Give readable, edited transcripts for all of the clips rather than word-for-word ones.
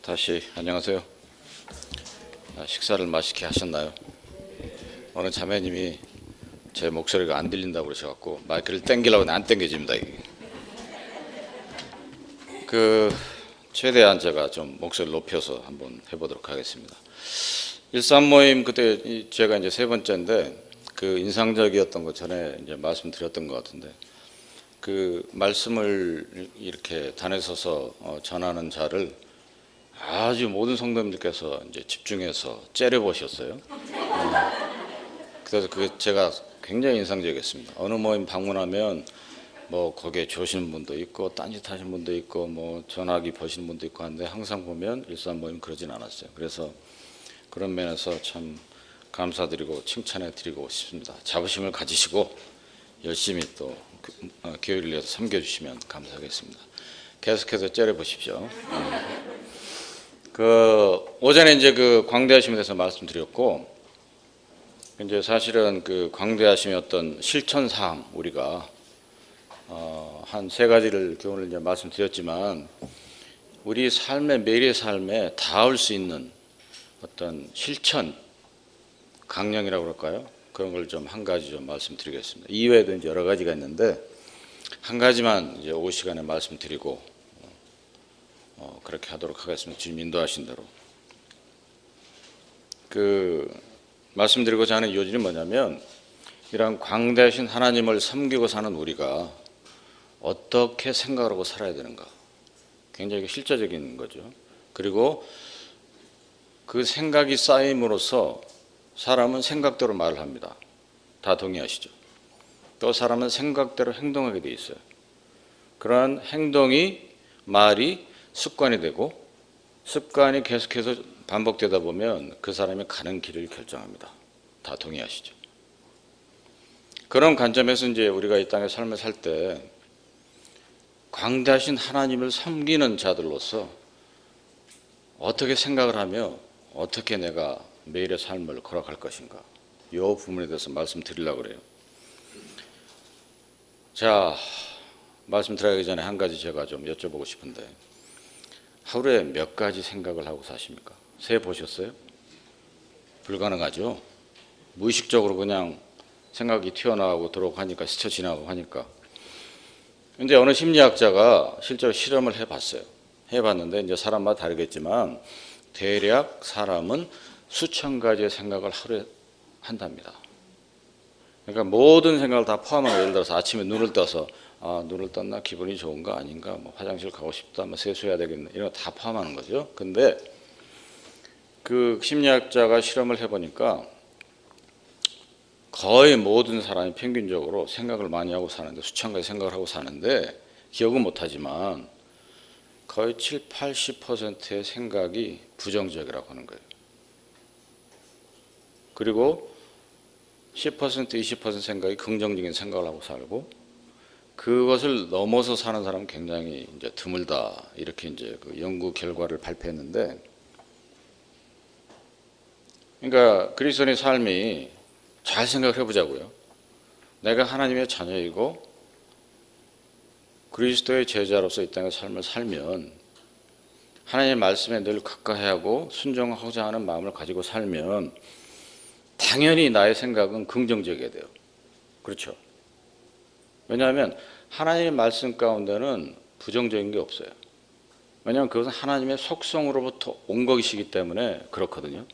다시 안녕하세요. 식사를 맛있게 하셨나요? 어느 자매님이 제 목소리가 안 들린다고 그러셔갖고 마이크를 땡기려고 하는데 안 땡겨집니다. 이게. 최대한 제가 좀 목소리를 높여서 한번 해보도록 하겠습니다. 일산 모임 그때 제가 이제 세 번째인데 인상적이었던 것 전에 이제 말씀드렸던 것 같은데 말씀을 이렇게 단에 서서 전하는 자를 아주 모든 성도님들께서 이제 집중해서 째려보셨어요. 그래서 제가 굉장히 인상적이었습니다. 어느 모임 방문하면 뭐 거기에 조시는 분도 있고 딴짓하시는 분도 있고 뭐 전화기 보시는 분도 있고 하는데 항상 보면 일산 모임 그러진 않았어요. 그래서 그런 면에서 참 감사드리고 칭찬해 드리고 싶습니다. 자부심을 가지시고 열심히 또 교회를 위해서 섬겨주시면 감사하겠습니다. 계속해서 째려보십시오. 오전에 이제 광대하심에 대해서 말씀드렸고, 이제 사실은 광대하심의 어떤 실천사항 우리가 한 세 가지를 오늘 이제 말씀드렸지만, 우리 매일의 삶에 닿을 수 있는 어떤 실천 강령이라고 그럴까요? 그런 걸 좀 한 가지 좀 말씀드리겠습니다. 이외에도 이제 여러 가지가 있는데 한 가지만 이제 오후 시간에 말씀드리고 그렇게 하도록 하겠습니다. 주님 인도하신 대로. 말씀드리고자 하는 요지는 뭐냐면, 이런 광대하신 하나님을 섬기고 사는 우리가 어떻게 생각을 하고 살아야 되는가. 굉장히 실제적인 거죠. 그리고 그 생각이 쌓임으로써 사람은 생각대로 말을 합니다. 다 동의하시죠? 또 사람은 생각대로 행동하게 돼 있어요. 그러한 행동이, 말이 습관이 되고, 습관이 계속해서 반복되다 보면 그 사람이 가는 길을 결정합니다. 다 동의하시죠? 그런 관점에서 이제 우리가 이 땅의 삶을 살 때 광대하신 하나님을 섬기는 자들로서 어떻게 생각을 하며 어떻게 내가 매일의 삶을 걸어갈 것인가, 이 부분에 대해서 말씀드리려고 그래요. 자, 말씀드리기 전에 한 가지 제가 좀 여쭤보고 싶은데, 하루에 몇 가지 생각을 하고 사십니까? 세 보셨어요? 불가능하죠. 무의식적으로 그냥 생각이 튀어나오고 들어오고 하니까, 스쳐 지나가고 하니까. 근데 어느 심리학자가 실제로 실험을 해봤어요. 해봤는데 이제 사람마다 다르겠지만 대략 사람은 수천 가지의 생각을 하루에 한답니다. 그러니까 모든 생각을 다 포함한, 예를 들어서 아침에 눈을 떠서 눈을 떴나, 기분이 좋은가 아닌가, 뭐 화장실 가고 싶다, 뭐 세수해야 되겠네, 이런 거 다 포함하는 거죠. 근데 심리학자가 실험을 해보니까 거의 모든 사람이 평균적으로 생각을 많이 하고 사는데, 수천 가지 생각을 하고 사는데 기억은 못하지만 거의 7, 80%의 생각이 부정적이라고 하는 거예요. 그리고 10%, 20% 생각이 긍정적인 생각을 하고 살고, 그것을 넘어서 사는 사람은 굉장히 이제 드물다, 이렇게 이제 연구 결과를 발표했는데, 그러니까 그리스도인의 삶이, 잘 생각을 해보자고요. 내가 하나님의 자녀이고 그리스도의 제자로서 이 땅의 삶을 살면, 하나님의 말씀에 늘 가까이하고 순종하고자 하는 마음을 가지고 살면 당연히 나의 생각은 긍정적이어야 돼요. 그렇죠? 왜냐하면 하나님의 말씀 가운데는 부정적인 게 없어요. 왜냐하면 그것은 하나님의 속성으로부터 온 것이기 때문에 그렇거든요.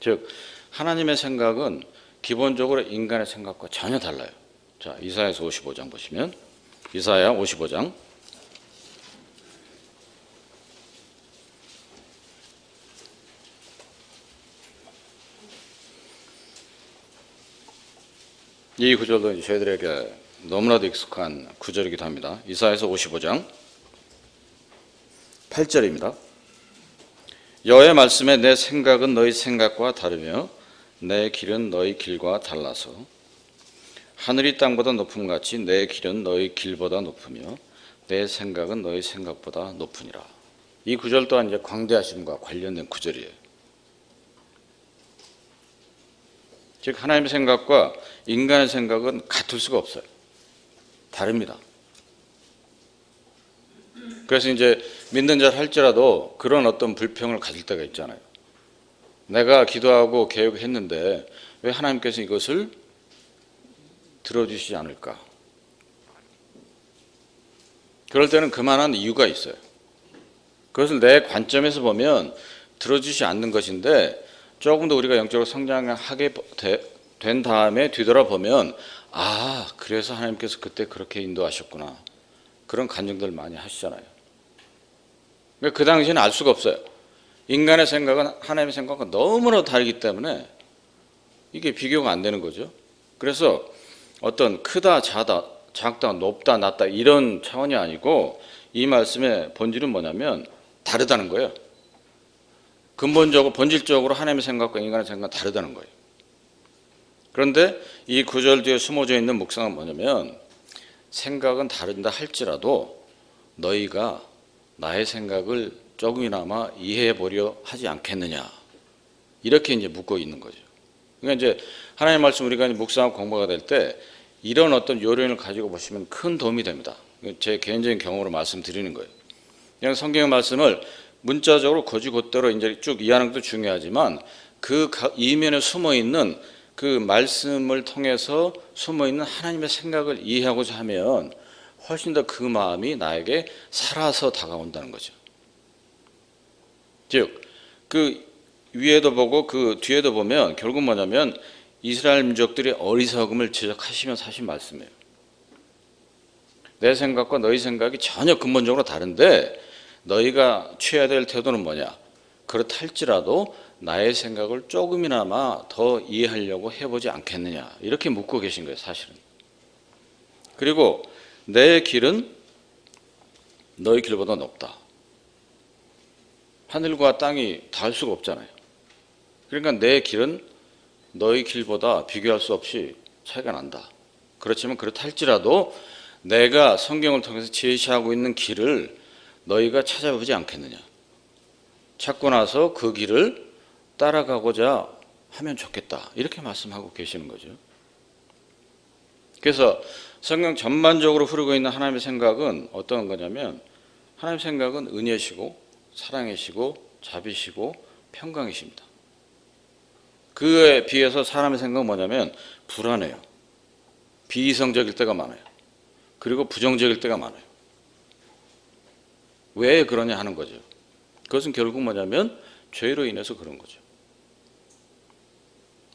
즉 하나님의 생각은 기본적으로 인간의 생각과 전혀 달라요. 자, 이사야서 55장 보시면, 이사야 55장 이 구절도 저희들에게 너무나도 익숙한 구절이기도 합니다. 이사야서 55장 8절입니다. 여호와의 말씀에 내 생각은 너희 생각과 다르며 내 길은 너희 길과 달라서 하늘이 땅보다 높음같이 내 길은 너희 길보다 높으며 내 생각은 너희 생각보다 높으니라. 이 구절 또한 이제 광대하심과 관련된 구절이에요. 즉 하나님의 생각과 인간의 생각은 같을 수가 없어요. 다릅니다. 그래서 이제 믿는 자를 할지라도 그런 어떤 불평을 가질 때가 있잖아요. 내가 기도하고 개혁했는데 왜 하나님께서 이것을 들어주시지 않을까? 그럴 때는 그만한 이유가 있어요. 그것을 내 관점에서 보면 들어주지 않는 것인데 조금 더 우리가 영적으로 성장하게 된 다음에 뒤돌아보면 그래서 하나님께서 그때 그렇게 인도하셨구나. 그런 간증들 많이 하시잖아요. 그러니까 그 당시에는 알 수가 없어요. 인간의 생각은 하나님의 생각과 너무나 다르기 때문에 이게 비교가 안 되는 거죠. 그래서 어떤 크다, 작다, 높다, 낮다 이런 차원이 아니고 이 말씀의 본질은 뭐냐면 다르다는 거예요. 근본적으로 본질적으로 하나님의 생각과 인간의 생각은 다르다는 거예요. 그런데 이 구절 뒤에 숨어져 있는 묵상은 뭐냐면 생각은 다른다 할지라도 너희가 나의 생각을 조금이나마 이해해 보려 하지 않겠느냐 이렇게 이제 묻고 있는 거죠. 그러니까 이제 하나님의 말씀 우리가 묵상하고 공부가 될 때 이런 어떤 요령을 가지고 보시면 큰 도움이 됩니다. 제 개인적인 경험으로 말씀드리는 거예요. 그냥 성경의 말씀을 문자적으로 곧대로 이제 쭉 이해하는 것도 중요하지만 그 이면에 숨어 있는 그 말씀을 통해서 숨어 있는 하나님의 생각을 이해하고자 하면 훨씬 더 그 마음이 나에게 살아서 다가온다는 거죠. 즉, 그 위에도 보고 그 뒤에도 보면 결국 뭐냐면 이스라엘 민족들의 어리석음을 지적하시면서 하신 말씀이에요. 내 생각과 너희 생각이 전혀 근본적으로 다른데 너희가 취해야 될 태도는 뭐냐? 그렇다 할지라도 나의 생각을 조금이나마 더 이해하려고 해보지 않겠느냐 이렇게 묻고 계신 거예요. 사실은. 그리고 내 길은 너희 길보다 높다. 하늘과 땅이 닿을 수가 없잖아요. 그러니까 내 길은 너희 길보다 비교할 수 없이 차이가 난다. 그렇지만 그렇다 할지라도 내가 성경을 통해서 제시하고 있는 길을 너희가 찾아보지 않겠느냐. 찾고 나서 그 길을 따라가고자 하면 좋겠다. 이렇게 말씀하고 계시는 거죠. 그래서 성경 전반적으로 흐르고 있는 하나님의 생각은 어떤 거냐면 하나님의 생각은 은혜시고 사랑이시고 자비시고 평강이십니다. 그에 비해서 사람의 생각은 뭐냐면 불안해요. 비이성적일 때가 많아요. 그리고 부정적일 때가 많아요. 왜 그러냐 하는 거죠. 그것은 결국 뭐냐면 죄로 인해서 그런 거죠.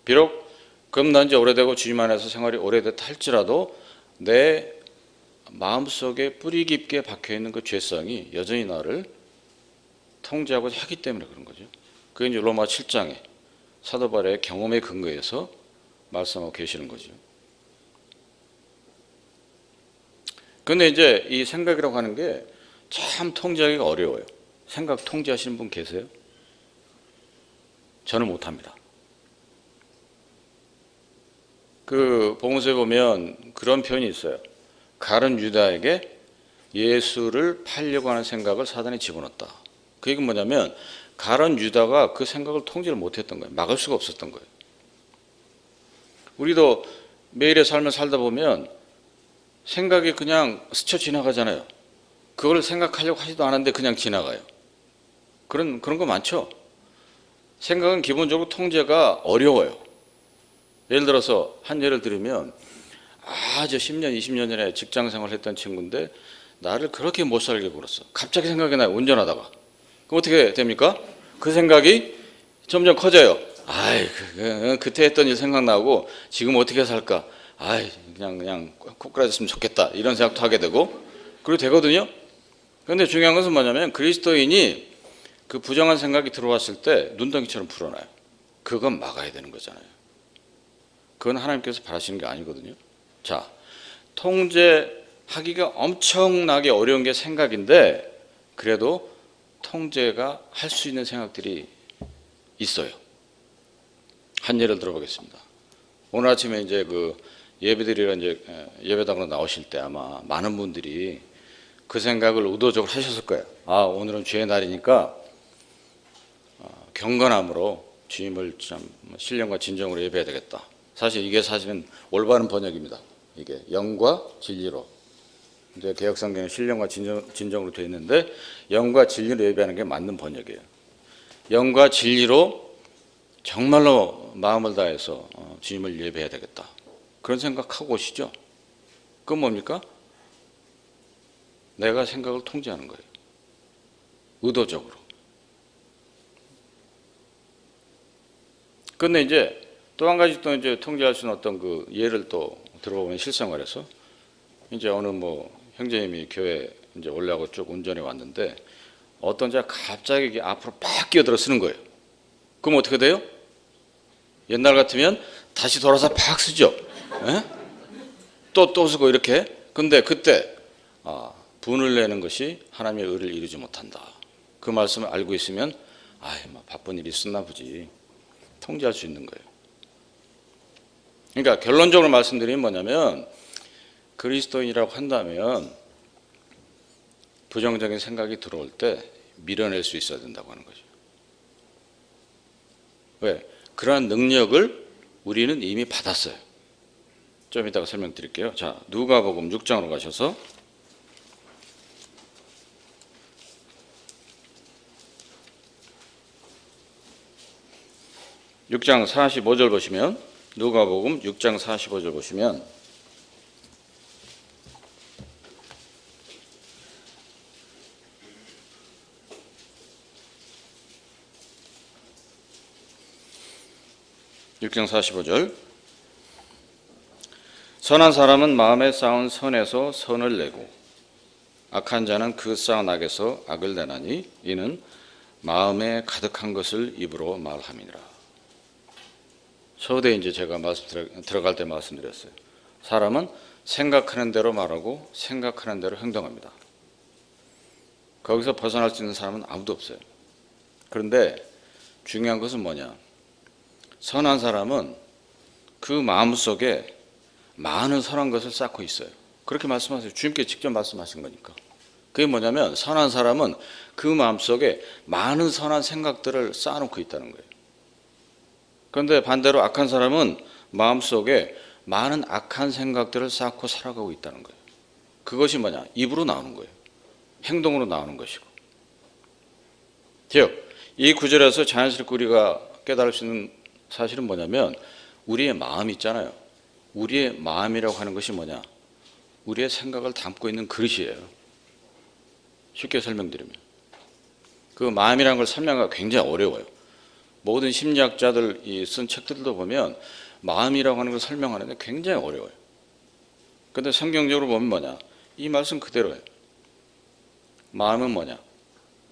비록 겁난 지 오래되고 주님 안에서 생활이 오래됐다 할지라도 내 마음속에 뿌리 깊게 박혀있는 그 죄성이 여전히 나를 통제하고 하기 때문에 그런 거죠. 그게 이제 로마 7장에 사도 바울의 경험에 근거해서 말씀하고 계시는 거죠. 그런데 이제 이 생각이라고 하는 게 참 통제하기가 어려워요. 생각 통제하시는 분 계세요? 저는 못합니다. 그 복음서에 보면 그런 표현이 있어요. 가룟 유다에게 예수를 팔려고 하는 생각을 사단이 집어넣었다. 그 얘기는 뭐냐면 가룟 유다가 그 생각을 통제를 못했던 거예요. 막을 수가 없었던 거예요. 우리도 매일의 삶을 살다 보면 생각이 그냥 스쳐 지나가잖아요. 그걸 생각하려고 하지도 않았는데 그냥 지나가요. 그런 거 많죠. 생각은 기본적으로 통제가 어려워요. 예를 들어서 한 예를 들으면 아주 10년, 20년 전에 직장 생활을 했던 친구인데 나를 그렇게 못 살게 굴었어. 갑자기 생각이 나요. 운전하다가. 그럼 어떻게 됩니까? 그 생각이 점점 커져요. 그때 했던 일 생각나고 지금 어떻게 살까? 그냥 코꾸라졌으면 좋겠다. 이런 생각도 하게 되고 그리고 되거든요. 그런데 중요한 것은 뭐냐면 그리스도인이 그 부정한 생각이 들어왔을 때 눈덩이처럼 풀어놔요. 그건 막아야 되는 거잖아요. 그건 하나님께서 바라시는 게 아니거든요. 자, 통제하기가 엄청나게 어려운 게 생각인데 그래도 통제가 할 수 있는 생각들이 있어요. 한 예를 들어보겠습니다. 오늘 아침에 이제 그 예배드리러 이제 예배당으로 나오실 때 아마 많은 분들이 그 생각을 의도적으로 하셨을 거예요. 오늘은 주의 날이니까 경건함으로 주님을 참 신령과 진정으로 예배해야 되겠다. 사실 이게 사실은 올바른 번역입니다. 이게 영과 진리로 이제 개역성경에 신령과 진정으로 되어 있는데 영과 진리로 예배하는 게 맞는 번역이에요. 영과 진리로 정말로 마음을 다해서 주님을 예배해야 되겠다. 그런 생각하고 오시죠. 그건 뭡니까? 내가 생각을 통제하는 거예요. 의도적으로. 근데 이제 또 한 가지 또 이제 통제할 수 있는 어떤 그 예를 또 들어보면 실생활에서 이제 어느 뭐 형제님이 교회 이제 올라가고 쭉 운전해 왔는데 어떤 자가 갑자기 앞으로 팍 끼어들어 쓰는 거예요. 그럼 어떻게 돼요? 옛날 같으면 다시 돌아서 팍 쓰죠. 또 쓰고 이렇게. 근데 그때 분을 내는 것이 하나님의 의를 이루지 못한다. 그 말씀을 알고 있으면 뭐 바쁜 일이 있었나 보지. 통제할 수 있는 거예요. 그러니까 결론적으로 말씀드리면 뭐냐면 그리스도인이라고 한다면 부정적인 생각이 들어올 때 밀어낼 수 있어야 된다고 하는 거죠. 왜? 그러한 능력을 우리는 이미 받았어요. 좀 이따가 설명드릴게요. 자, 누가복음 6장으로 가셔서 6장 45절 보시면 누가복음 6장 45절 보시면 (6장 45절) 선한 사람은 마음에 쌓은 선에서 선을 내고 악한 자는 그 쌓은 악에서 악을 내나니 이는 마음에 가득한 것을 입으로 말함이니라. 서두에 이제 제가 들어갈 때 말씀드렸어요. 사람은 생각하는 대로 말하고 생각하는 대로 행동합니다. 거기서 벗어날 수 있는 사람은 아무도 없어요. 그런데 중요한 것은 뭐냐? 선한 사람은 그 마음속에 많은 선한 것을 쌓고 있어요. 그렇게 말씀하세요. 주님께 직접 말씀하신 거니까. 그게 뭐냐면 선한 사람은 그 마음속에 많은 선한 생각들을 쌓아놓고 있다는 거예요. 그런데 반대로 악한 사람은 마음속에 많은 악한 생각들을 쌓고 살아가고 있다는 거예요. 그것이 뭐냐? 입으로 나오는 거예요. 행동으로 나오는 것이고. 즉, 이 구절에서 자연스럽게 우리가 깨달을 수 있는 사실은 뭐냐면 우리의 마음 있잖아요. 우리의 마음이라고 하는 것이 뭐냐? 우리의 생각을 담고 있는 그릇이에요. 쉽게 설명드리면. 그 마음이라는 걸 설명하기가 굉장히 어려워요. 모든 심리학자들이 쓴 책들도 보면 마음이라고 하는 걸 설명하는데 굉장히 어려워요. 그런데 성경적으로 보면 뭐냐? 이 말씀 그대로예요. 마음은 뭐냐?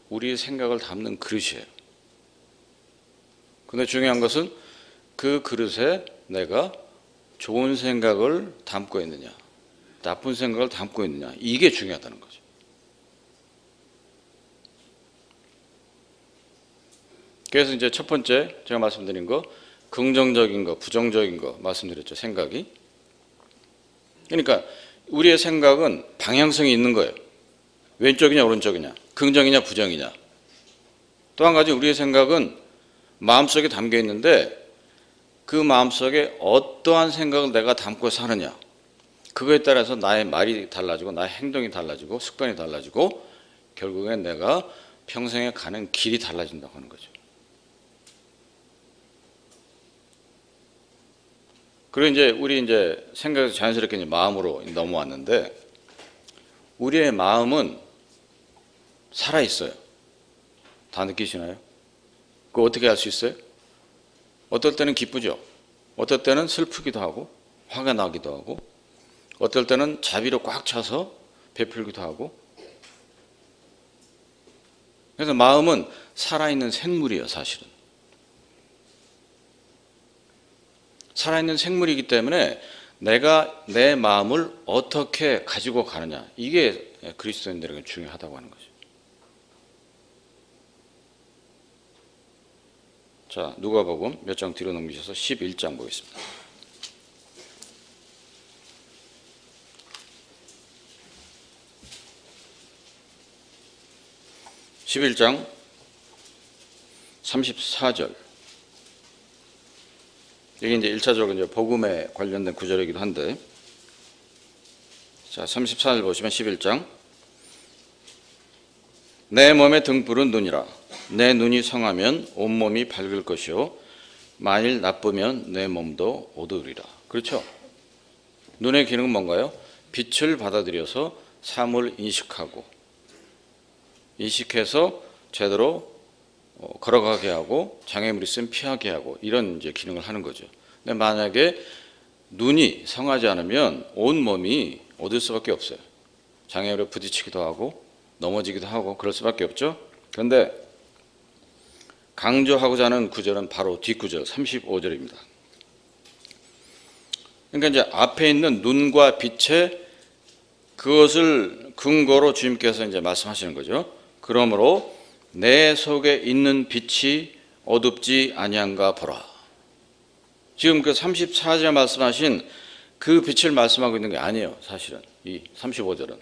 우리의 생각을 담는 그릇이에요. 근데 중요한 것은 그 그릇에 내가 좋은 생각을 담고 있느냐, 나쁜 생각을 담고 있느냐, 이게 중요하다는 거죠. 그래서 이제 첫 번째 제가 말씀드린 거, 긍정적인 거, 부정적인 거 말씀드렸죠. 생각이. 그러니까 우리의 생각은 방향성이 있는 거예요. 왼쪽이냐 오른쪽이냐, 긍정이냐 부정이냐. 또 한 가지 우리의 생각은 마음속에 담겨 있는데 그 마음속에 어떠한 생각을 내가 담고 사느냐, 그거에 따라서 나의 말이 달라지고 나의 행동이 달라지고 습관이 달라지고 결국엔 내가 평생에 가는 길이 달라진다고 하는 거죠. 그리고 이제 우리 이제 생각에서 자연스럽게 이제 마음으로 넘어왔는데 우리의 마음은 살아 있어요. 다 느끼시나요? 그거 어떻게 알 수 있어요? 어떨 때는 기쁘죠. 어떨 때는 슬프기도 하고 화가 나기도 하고 어떨 때는 자비로 꽉 차서 베풀기도 하고. 그래서 마음은 살아있는 생물이에요. 사실은. 살아있는 생물이기 때문에 내가 내 마음을 어떻게 가지고 가느냐, 이게 그리스도인들에게 중요하다고 하는 거죠. 자, 누가복음 몇 장 뒤로 넘기셔서 11장 보겠습니다. 11장 34절. 이게 이제 1차적으로 이제 복음에 관련된 구절이기도 한데, 자, 34절 보시면 11장. 내 몸의 등불은 눈이라. 내 눈이 성하면 온몸이 밝을 것이요 만일 나쁘면 내 몸도 어두우리라. 그렇죠? 눈의 기능은 뭔가요? 빛을 받아들여서 사물을 인식해서 제대로 걸어가게 하고 장애물이 있으면 피하게 하고 이런 이제 기능을 하는 거죠. 근데 만약에 눈이 성하지 않으면 온 몸이 어두울 수밖에 없어요. 장애물에 부딪히기도 하고 넘어지기도 하고 그럴 수밖에 없죠. 그런데 강조하고자 하는 구절은 바로 뒷구절 35절입니다. 그러니까 이제 앞에 있는 눈과 빛의 그것을 근거로 주님께서 이제 말씀하시는 거죠. 그러므로 내 속에 있는 빛이 어둡지 아니한가 보라. 지금 그 34절에 말씀하신 그 빛을 말씀하고 있는 게 아니에요. 사실은 이 35절은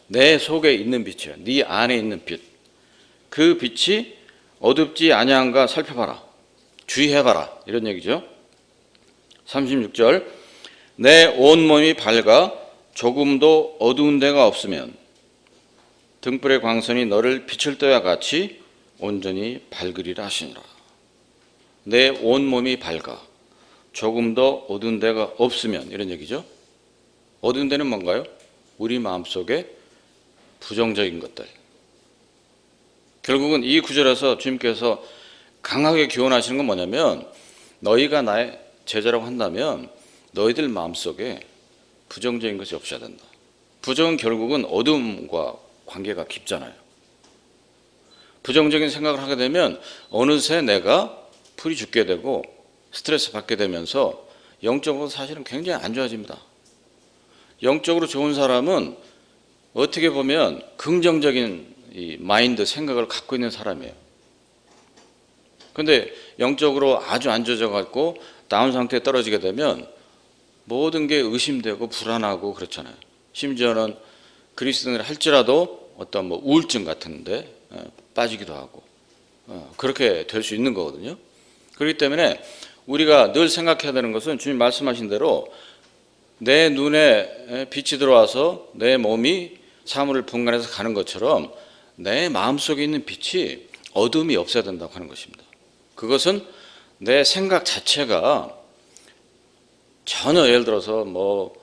내 속에 있는 빛이에요. 네 안에 있는 빛. 그 빛이 어둡지 아니한가 살펴봐라. 주의해봐라. 이런 얘기죠. 36절 내 온몸이 밝아 조금도 어두운 데가 없으면 등불의 광선이 너를 비출 때와 같이 온전히 밝으리라 하시니라. 내 온몸이 밝아 조금도 어두운 데가 없으면 이런 얘기죠. 어두운 데는 뭔가요? 우리 마음속에 부정적인 것들. 결국은 이 구절에서 주님께서 강하게 교훈하시는 건 뭐냐면 너희가 나의 제자라고 한다면 너희들 마음속에 부정적인 것이 없어야 된다. 부정은 결국은 어둠과 관계가 깊잖아요. 부정적인 생각을 하게 되면 어느새 내가 풀이 죽게 되고 스트레스 받게 되면서 영적으로 사실은 굉장히 안 좋아집니다. 영적으로 좋은 사람은 어떻게 보면 긍정적인 이 마인드 생각을 갖고 있는 사람이에요. 그런데 영적으로 아주 안 좋아져갖고 다운 상태에 떨어지게 되면 모든 게 의심되고 불안하고 그렇잖아요. 심지어는 그리스도인을 할지라도 어떤 뭐 우울증 같은데 빠지기도 하고 그렇게 될 수 있는 거거든요. 그렇기 때문에 우리가 늘 생각해야 되는 것은 주님 말씀하신 대로 내 눈에 빛이 들어와서 내 몸이 사물을 분간해서 가는 것처럼 내 마음속에 있는 빛이 어둠이 없어야 된다고 하는 것입니다. 그것은 내 생각 자체가 전혀 예를 들어서 뭐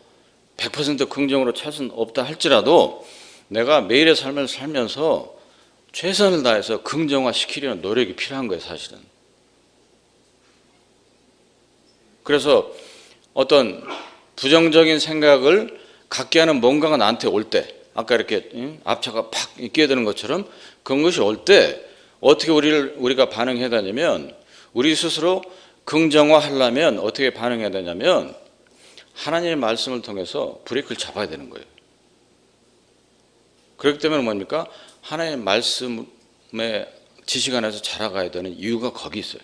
100% 긍정으로 찰 수는 없다 할지라도 내가 매일의 삶을 살면서 최선을 다해서 긍정화시키려는 노력이 필요한 거예요, 사실은. 그래서 어떤 부정적인 생각을 갖게 하는 뭔가가 나한테 올 때, 아까 이렇게 앞차가 팍 끼어드는 것처럼 그런 것이 올 때 어떻게 우리가 반응해야 되냐면 우리 스스로 긍정화하려면 어떻게 반응해야 되냐면 하나님의 말씀을 통해서 브레이크를 잡아야 되는 거예요. 그렇기 때문에 뭡니까? 하나님의 말씀의 지식 안에서 자라가야 되는 이유가 거기 있어요.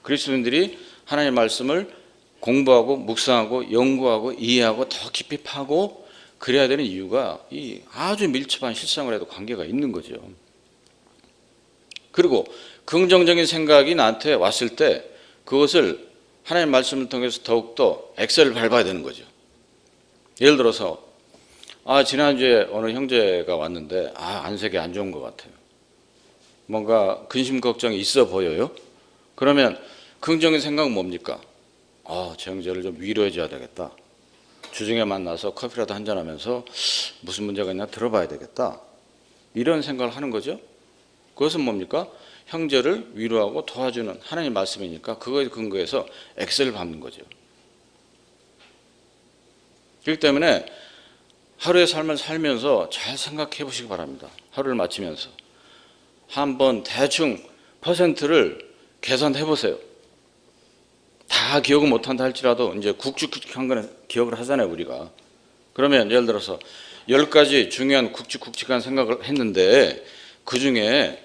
그리스도인들이 하나님의 말씀을 공부하고 묵상하고 연구하고 이해하고 더 깊이 파고 그래야 되는 이유가 이 아주 밀접한 실생활에도 관계가 있는 거죠. 그리고 긍정적인 생각이 나한테 왔을 때 그것을 하나님의 말씀을 통해서 더욱더 엑셀을 밟아야 되는 거죠. 예를 들어서 지난주에 어느 형제가 왔는데 안색이 안 좋은 것 같아요. 뭔가 근심 걱정이 있어 보여요. 그러면 긍정적인 생각은 뭡니까? 저 형제를 좀 위로해 줘야 되겠다. 주중에 만나서 커피라도 한잔하면서 무슨 문제가 있나 들어봐야 되겠다. 이런 생각을 하는 거죠. 그것은 뭡니까? 형제를 위로하고 도와주는 하나님의 말씀이니까 그거에 근거해서 엑셀을 밟는 거죠. 그렇기 때문에 하루의 삶을 살면서 잘 생각해 보시기 바랍니다. 하루를 마치면서 한번 대충 퍼센트를 계산해 보세요. 다 기억을 못한다 할지라도 이제 굵직굵직한 거는 기억을 하잖아요, 우리가. 그러면 예를 들어서 10가지 중요한 굵직굵직한 생각을 했는데 그 중에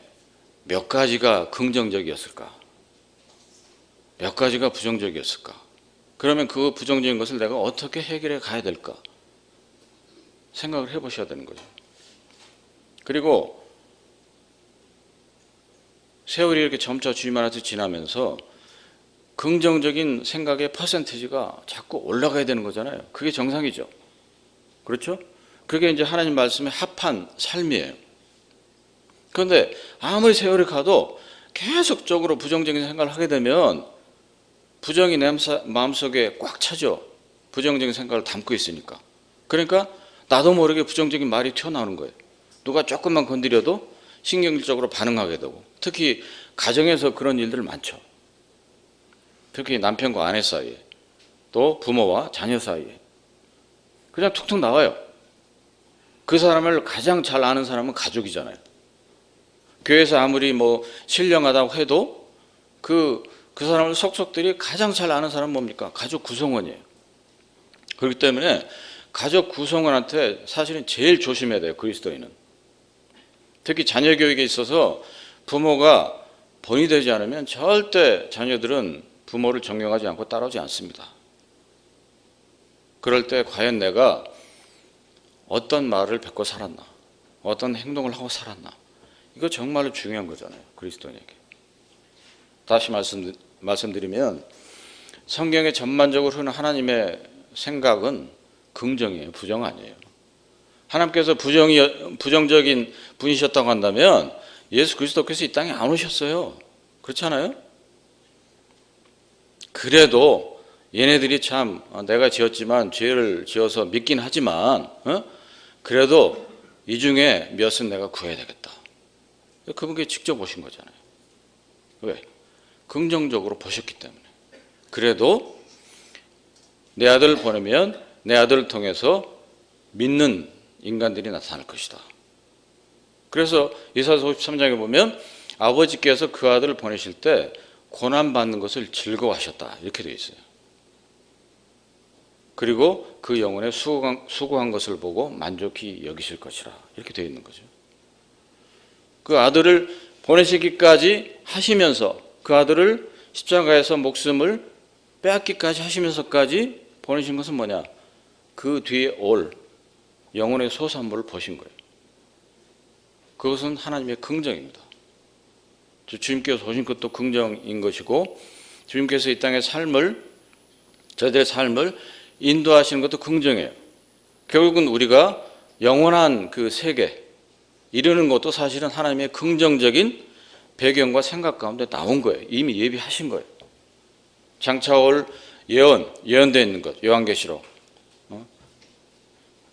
몇 가지가 긍정적이었을까? 몇 가지가 부정적이었을까? 그러면 그 부정적인 것을 내가 어떻게 해결해 가야 될까? 생각을 해 보셔야 되는 거죠. 그리고 세월이 이렇게 점차 주님 안에서 지나면서 긍정적인 생각의 퍼센티지가 자꾸 올라가야 되는 거잖아요. 그게 정상이죠. 그렇죠? 그게 이제 하나님 말씀에 합한 삶이에요. 그런데 아무리 세월이 가도 계속적으로 부정적인 생각을 하게 되면 부정이 내 마음속에 꽉 차죠. 부정적인 생각을 담고 있으니까. 그러니까 나도 모르게 부정적인 말이 튀어나오는 거예요. 누가 조금만 건드려도 신경질적으로 반응하게 되고, 특히 가정에서 그런 일들 많죠. 특히 남편과 아내 사이에, 또 부모와 자녀 사이에 그냥 툭툭 나와요. 그 사람을 가장 잘 아는 사람은 가족이잖아요. 교회에서 아무리 뭐 신령하다고 해도 그 사람을 속속들이 가장 잘 아는 사람은 뭡니까? 가족 구성원이에요. 그렇기 때문에 가족 구성원한테 사실은 제일 조심해야 돼요, 그리스도인은. 특히 자녀 교육에 있어서 부모가 본이 되지 않으면 절대 자녀들은 부모를 존경하지 않고 따라오지 않습니다. 그럴 때 과연 내가 어떤 말을 뱉고 살았나, 어떤 행동을 하고 살았나, 이거 정말로 중요한 거잖아요, 그리스도인에게. 다시 말씀드리면 성경에 전반적으로 흐르는 하나님의 생각은 긍정이에요, 부정 아니에요. 하나님께서 부정적인 분이셨다고 한다면 예수 그리스도께서 이 땅에 안 오셨어요. 그렇지 않아요? 그래도 얘네들이 참 내가 지었지만 죄를 지어서 믿긴 하지만 그래도 이 중에 몇은 내가 구해야 되겠다. 그분께 직접 오신 거잖아요. 왜? 긍정적으로 보셨기 때문에. 그래도 내 아들을 보내면 내 아들을 통해서 믿는 인간들이 나타날 것이다. 그래서 이사야서 53장에 보면 아버지께서 그 아들을 보내실 때 고난받는 것을 즐거워하셨다, 이렇게 되어 있어요. 그리고 그 영혼에 수고한 것을 보고 만족히 여기실 것이라, 이렇게 되어 있는 거죠. 그 아들을 보내시기까지 하시면서, 그 아들을 십자가에서 목숨을 빼앗기까지 하시면서까지 보내신 것은 뭐냐? 그 뒤에 올 영혼의 소산물을 보신 거예요. 그것은 하나님의 긍정입니다. 주님께서 오신 것도 긍정인 것이고, 주님께서 이 땅의 삶을, 저희들의 삶을 인도하시는 것도 긍정이에요. 결국은 우리가 영원한 그 세계 이루는 것도 사실은 하나님의 긍정적인 배경과 생각 가운데 나온 거예요. 이미 예비하신 거예요. 장차올 예언되어 있는 것, 요한계시록,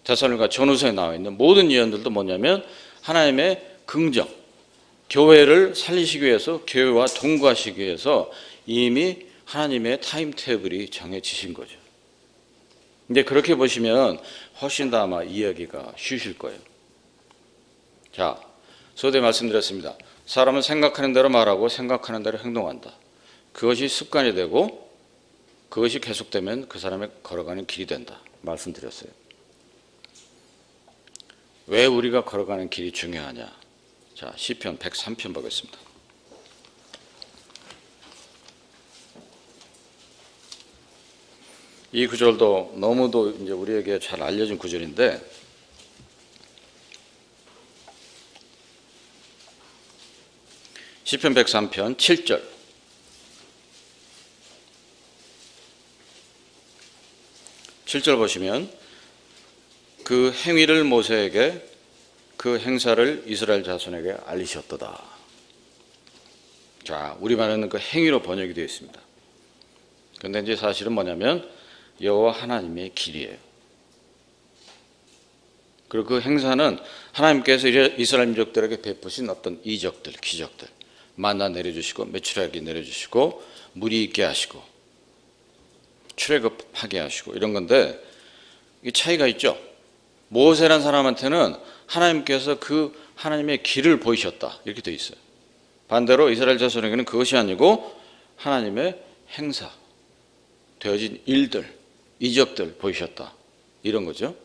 데살로니가 전후서에 나와 있는 모든 예언들도 뭐냐면 하나님의 긍정, 교회를 살리시기 위해서, 교회와 동거하시기 위해서 이미 하나님의 타임테이블이 정해지신 거죠. 근데 그렇게 보시면 훨씬 더 아마 이해하기가 쉬우실 거예요. 자, 서두에 말씀드렸습니다. 사람은 생각하는 대로 말하고 생각하는 대로 행동한다. 그것이 습관이 되고 그것이 계속되면 그 사람의 걸어가는 길이 된다, 말씀드렸어요. 왜 우리가 걸어가는 길이 중요하냐? 자, 시편 103편 보겠습니다. 이 구절도 너무도 이제 우리에게 잘 알려진 구절인데, 시편 103편 7절. 7절 보시면 그 행위를 모세에게, 그 행사를 이스라엘 자손에게 알리셨도다. 자, 우리말에는 그 행위로 번역이 되어 있습니다. 그런데 이제 사실은 뭐냐면 여호와 하나님의 길이에요. 그리고 그 행사는 하나님께서 이스라엘 민족들에게 베푸신 어떤 이적들, 기적들, 만나 내려주시고 메추라기 내려주시고 물이 있게 하시고 출애굽하게 하시고 이런 건데, 이 차이가 있죠. 모세란 사람한테는 하나님께서 그 하나님의 길을 보이셨다, 이렇게 되어 있어요. 반대로 이스라엘 자손에게는 그것이 아니고 하나님의 행사, 되어진 일들, 이적들 보이셨다, 이런 거죠.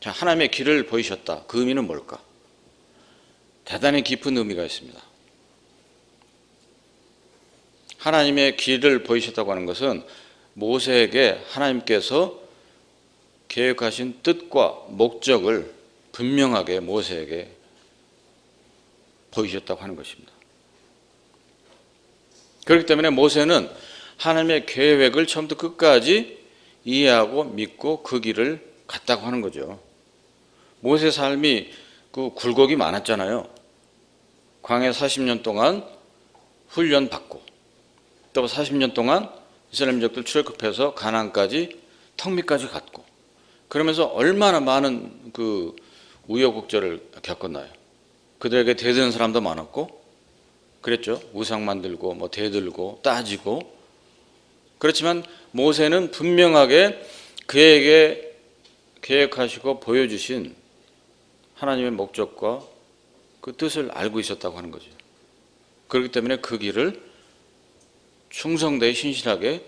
자, 하나님의 길을 보이셨다. 그 의미는 뭘까? 대단히 깊은 의미가 있습니다. 하나님의 길을 보이셨다고 하는 것은 모세에게 하나님께서 계획하신 뜻과 목적을 분명하게 모세에게 보이셨다고 하는 것입니다. 그렇기 때문에 모세는 하나님의 계획을 처음부터 끝까지 이해하고 믿고 그 길을 같다고 하는 거죠. 모세 삶이 그 굴곡이 많았잖아요. 광야 40년 동안 훈련 받고 또 40년 동안 이스라엘 민족들 출애굽해서 가나안까지 턱밑까지 갔고 그러면서 얼마나 많은 그 우여곡절을 겪었나요? 그들에게 대드는 사람도 많았고 그랬죠. 우상 만들고 뭐 대들고 따지고 그렇지만 모세는 분명하게 그에게 계획하시고 보여주신 하나님의 목적과 그 뜻을 알고 있었다고 하는 거죠. 그렇기 때문에 그 길을 충성되이 신실하게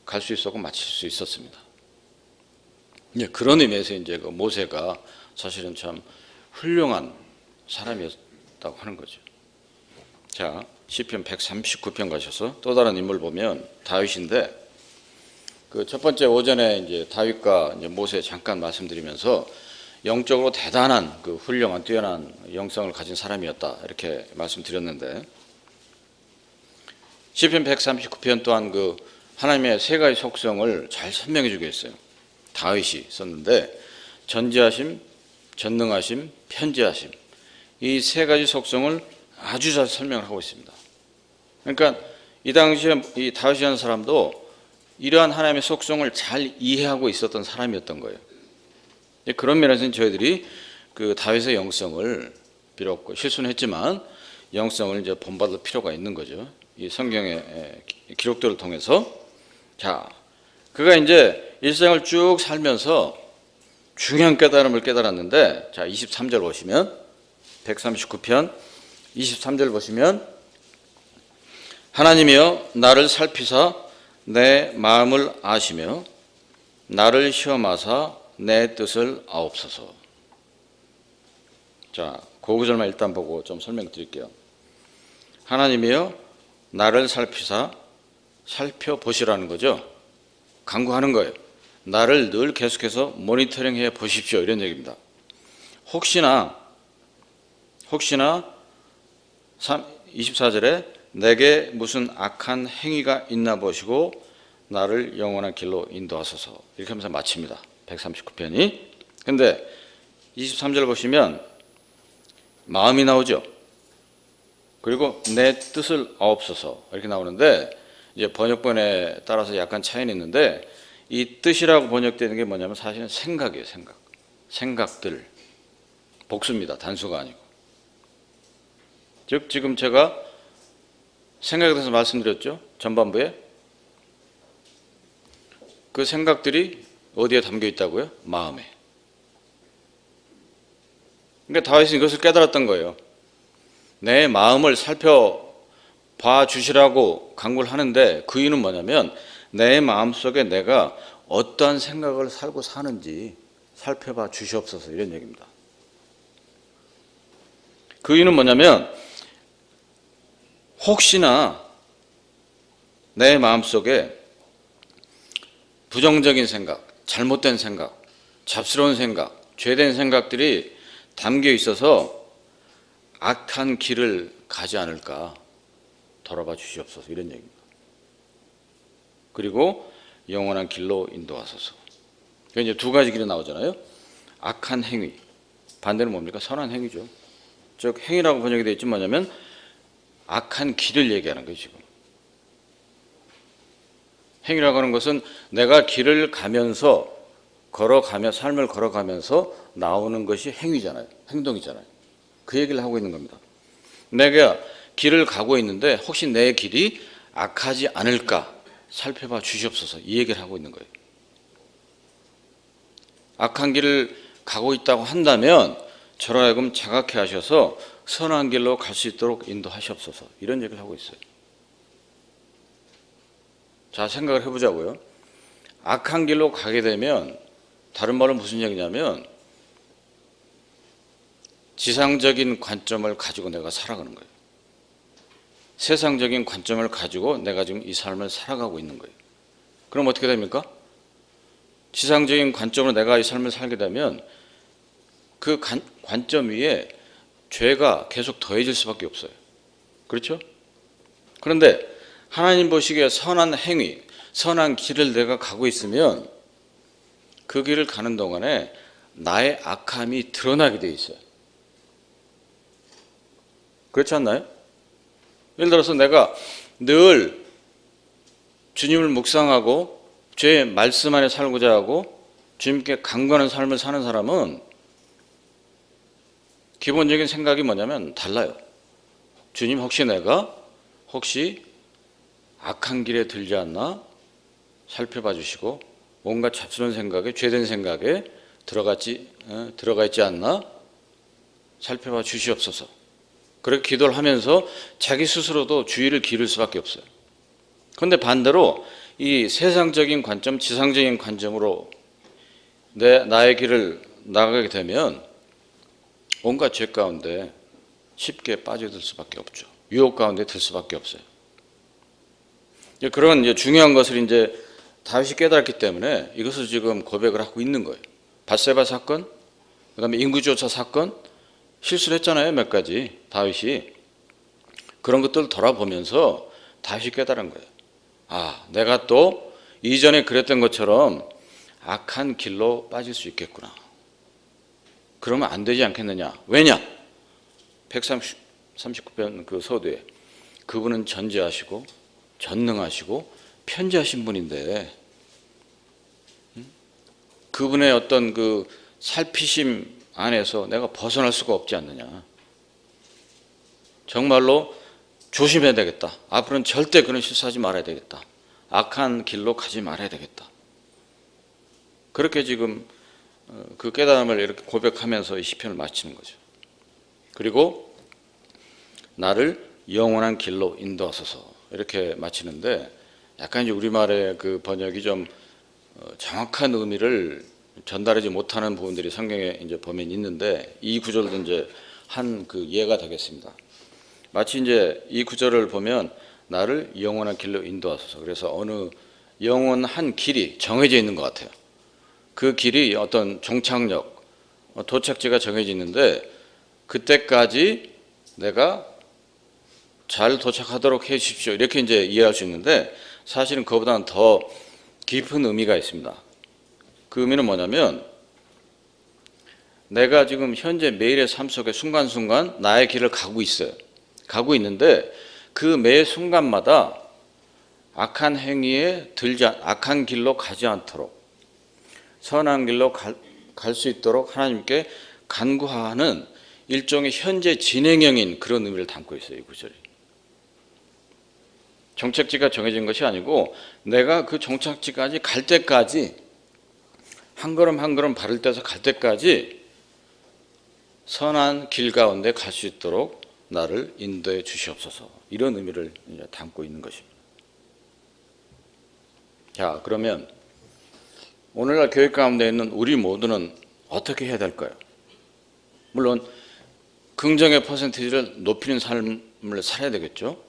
갈 수 있었고 마칠 수 있었습니다. 그런 의미에서 이제 그 모세가 사실은 참 훌륭한 사람이었다고 하는 거죠. 자, 시편 139편 가셔서 또 다른 인물 보면 다윗인데 그 첫 번째 오전에 이제 다윗과 이제 모세 잠깐 말씀드리면서 영적으로 대단한 그 훌륭한 뛰어난 영성을 가진 사람이었다 이렇게 말씀드렸는데 시편 139편 또한 그 하나님의 세 가지 속성을 잘 설명해 주고 있어요. 다윗이 썼는데 전지하심, 전능하심, 편지하심 이 세 가지 속성을 아주 잘 설명을 하고 있습니다. 그러니까 이 당시에 이 다윗이라는 사람도 이러한 하나님의 속성을 잘 이해하고 있었던 사람이었던 거예요. 그런 면에서는 저희들이 그 다윗의 영성을 비록 실수는 했지만 영성을 이제 본받을 필요가 있는 거죠. 이 성경의 기록들을 통해서 자, 그가 이제 일생을 쭉 살면서 중요한 깨달음을 깨달았는데 자, 23절 보시면 139편 23절 보시면 하나님이여 나를 살피사 내 마음을 아시며 나를 시험하사 내 뜻을 아옵소서. 자, 그 구절만 일단 보고 좀 설명드릴게요. 하나님이여 나를 살피사 살펴보시라는 거죠. 간구하는 거예요. 나를 늘 계속해서 모니터링해 보십시오 이런 얘기입니다. 혹시나 24절에 내게 무슨 악한 행위가 있나 보시고 나를 영원한 길로 인도하소서 이렇게 하면서 마칩니다. 139편이. 근데 23절 보시면 마음이 나오죠. 그리고 내 뜻을 아옵소서 이렇게 나오는데 이제 번역본에 따라서 약간 차이는 있는데 이 뜻이라고 번역되는 게 뭐냐면 사실은 생각이에요. 생각들 복수입니다. 단수가 아니고. 즉 지금 제가 생각에 대해서 말씀드렸죠. 전반부에 그 생각들이 어디에 담겨 있다고요? 마음에. 그러니까 다윗은 이것을 깨달았던 거예요. 내 마음을 살펴봐 주시라고 간구를 하는데 그 이유는 뭐냐면 내 마음속에 내가 어떠한 생각을 살고 사는지 살펴봐 주시옵소서 이런 얘기입니다. 그 이유는 뭐냐면 혹시나 내 마음속에 부정적인 생각, 잘못된 생각, 잡스러운 생각, 죄된 생각들이 담겨 있어서 악한 길을 가지 않을까 돌아봐 주시옵소서 이런 얘기입니다. 그리고 영원한 길로 인도하소서. 이제 두 가지 길이 나오잖아요. 악한 행위, 반대는 뭡니까? 선한 행위죠. 즉 행위라고 번역이 되어 있지 뭐냐면 악한 길을 얘기하는 거예요. 지금 행위라고 하는 것은 내가 길을 가면서 삶을 걸어가면서 나오는 것이 행위잖아요. 행동이잖아요. 그 얘기를 하고 있는 겁니다. 내가 길을 가고 있는데 혹시 내 길이 악하지 않을까 살펴봐 주시옵소서 이 얘기를 하고 있는 거예요. 악한 길을 가고 있다고 한다면 저로 하여금 자각해 하셔서 선한 길로 갈 수 있도록 인도하시옵소서 이런 얘기를 하고 있어요. 자, 생각을 해보자고요. 악한 길로 가게 되면 다른 말로 무슨 얘기냐면 지상적인 관점을 가지고 내가 살아가는 거예요. 세상적인 관점을 가지고 내가 지금 이 삶을 살아가고 있는 거예요. 그럼 어떻게 됩니까? 지상적인 관점으로 내가 이 삶을 살게 되면 그 관점 위에 죄가 계속 더해질 수밖에 없어요. 그렇죠? 그런데 하나님 보시기에 선한 행위, 선한 길을 내가 가고 있으면 그 길을 가는 동안에 나의 악함이 드러나게 돼 있어요. 그렇지 않나요? 예를 들어서 내가 늘 주님을 묵상하고 죄의 말씀 안에 살고자 하고 주님께 간구하는 삶을 사는 사람은 기본적인 생각이 뭐냐면 달라요. 주님, 혹시 내가 악한 길에 들지 않나 살펴봐 주시고 온갖 잡스러운 생각에, 죄된 생각에 들어가 있지 않나 살펴봐 주시옵소서. 그렇게 기도를 하면서 자기 스스로도 주의를 기울일 수밖에 없어요. 그런데 반대로 이 세상적인 관점, 지상적인 관점으로 나의 길을 나가게 되면 온갖 죄 가운데 쉽게 빠져들 수밖에 없죠. 유혹 가운데 들 수밖에 없어요. 그런 중요한 것을 이제 다윗이 깨달았기 때문에 이것을 지금 고백을 하고 있는 거예요. 밧세바 사건, 그다음에 인구조사 사건, 실수를 했잖아요. 몇 가지 다윗이. 그런 것들을 돌아보면서 다윗이 깨달은 거예요. 아, 내가 또 이전에 그랬던 것처럼 악한 길로 빠질 수 있겠구나. 그러면 안 되지 않겠느냐. 왜냐? 139편 그 서두에 그분은 전지하시고 전능하시고 편지하신 분인데 그분의 어떤 그 살피심 안에서 내가 벗어날 수가 없지 않느냐. 정말로 조심해야 되겠다. 앞으로는 절대 그런 실수하지 말아야 되겠다. 악한 길로 가지 말아야 되겠다. 그렇게 지금 그 깨달음을 이렇게 고백하면서 이 시편을 마치는 거죠. 그리고 나를 영원한 길로 인도하소서 이렇게 마치는데 약간 이제 우리말의 그 번역이 좀 정확한 의미를 전달하지 못하는 부분들이 성경에 이제 보면 있는데 이 구절도 이제 한 그 예가 되겠습니다. 마치 이제 이 구절을 보면 나를 영원한 길로 인도하소서. 그래서 어느 영원한 길이 정해져 있는 것 같아요. 그 길이 어떤 종착역, 도착지가 정해져 있는데 그때까지 내가 잘 도착하도록 해 주십시오. 이렇게 이제 이해할 수 있는데 사실은 그보다는 더 깊은 의미가 있습니다. 그 의미는 뭐냐면 내가 지금 현재 매일의 삶 속에 순간순간 나의 길을 가고 있어요. 가고 있는데 그 매 순간마다 악한 행위에 악한 길로 가지 않도록 선한 길로 갈 수 있도록 하나님께 간구하는 일종의 현재 진행형인 그런 의미를 담고 있어요. 이 구절이. 정착지가 정해진 것이 아니고 내가 그 정착지까지 갈 때까지 한 걸음 한 걸음 발을 떼서 갈 때까지 선한 길 가운데 갈 수 있도록 나를 인도해 주시옵소서. 이런 의미를 이제 담고 있는 것입니다. 자, 그러면 오늘날 교회 가운데 있는 우리 모두는 어떻게 해야 될까요? 물론 긍정의 퍼센티지를 높이는 삶을 살아야 되겠죠.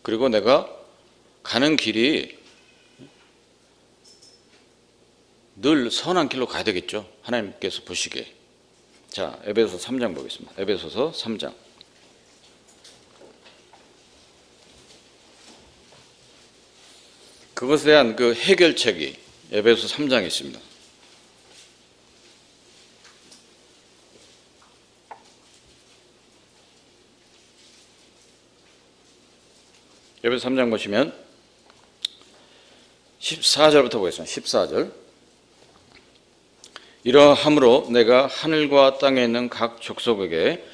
그리고 내가 가는 길이 늘 선한 길로 가야 되겠죠. 하나님께서 보시기에. 자, 에베소서 3장 보겠습니다. 에베소서 3장. 그것에 대한 그 해결책이 에베소서 3장에 있습니다. 에베소서 3장 보시면 14절부터 보겠습니다. 14절. 이러함으로 내가 하늘과 땅에 있는 각 족속에게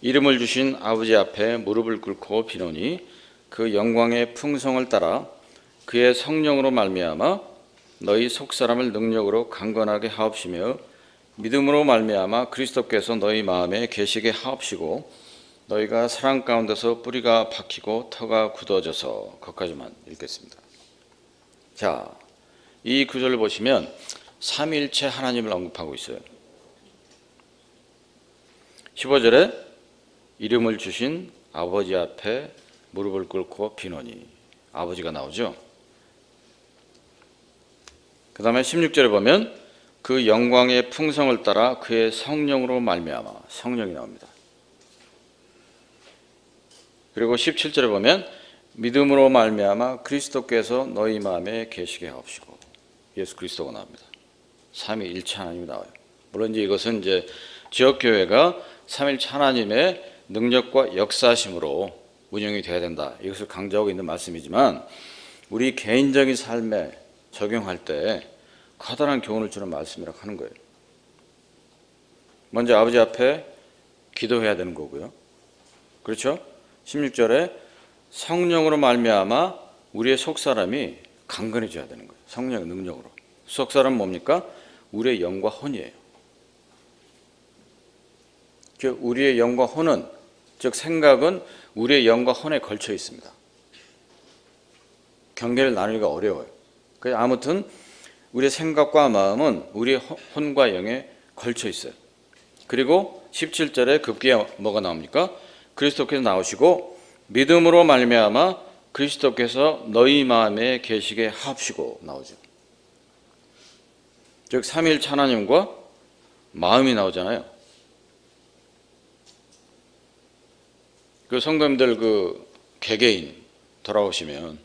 이름을 주신 아버지 앞에 무릎을 꿇고 비노니 그 영광의 풍성을 따라 그의 성령으로 말미암아 너희 속사람을 능력으로 강건하게 하옵시며 믿음으로 말미암아 그리스도께서 너희 마음에 계시게 하옵시고 너희가 사랑 가운데서 뿌리가 박히고 터가 굳어져서 거기까지만 읽겠습니다. 자, 이 구절을 보시면 삼위일체 하나님을 언급하고 있어요. 15절에 이름을 주신 아버지 앞에 무릎을 꿇고 비노니 아버지가 나오죠. 그 다음에 16절에 보면 그 영광의 풍성을 따라 그의 성령으로 말미암아 성령이 나옵니다. 그리고 17절에 보면 믿음으로 말미암아 그리스도께서 너희 마음에 계시게 하옵시고 예수 그리스도가 나옵니다. 삼위일체 하나님이 나와요. 물론 이제 이것은 이제 지역교회가 삼위일체 하나님의 능력과 역사심으로 운영이 돼야 된다, 이것을 강조하고 있는 말씀이지만, 우리 개인적인 삶에 적용할 때 커다란 교훈을 주는 말씀이라고 하는 거예요. 먼저 아버지 앞에 기도해야 되는 거고요. 그렇죠? 16절에 성령으로 말미암아 우리의 속사람이 강건해져야 되는 거예요. 성령의 능력으로. 속사람은 뭡니까? 우리의 영과 혼이에요. 우리의 영과 혼은, 즉 생각은 우리의 영과 혼에 걸쳐 있습니다. 경계를 나누기가 어려워요. 그래서 아무튼 우리의 생각과 마음은 우리의 혼과 영에 걸쳐 있어요. 그리고 17절에 급기야 뭐가 나옵니까? 그리스도께서 나오시고 믿음으로 말미암아 그리스도께서 너희 마음에 계시게 하옵시고 나오죠. 즉 삼위일체 하나님과 마음이 나오잖아요. 그 성도님들 그 개개인 돌아오시면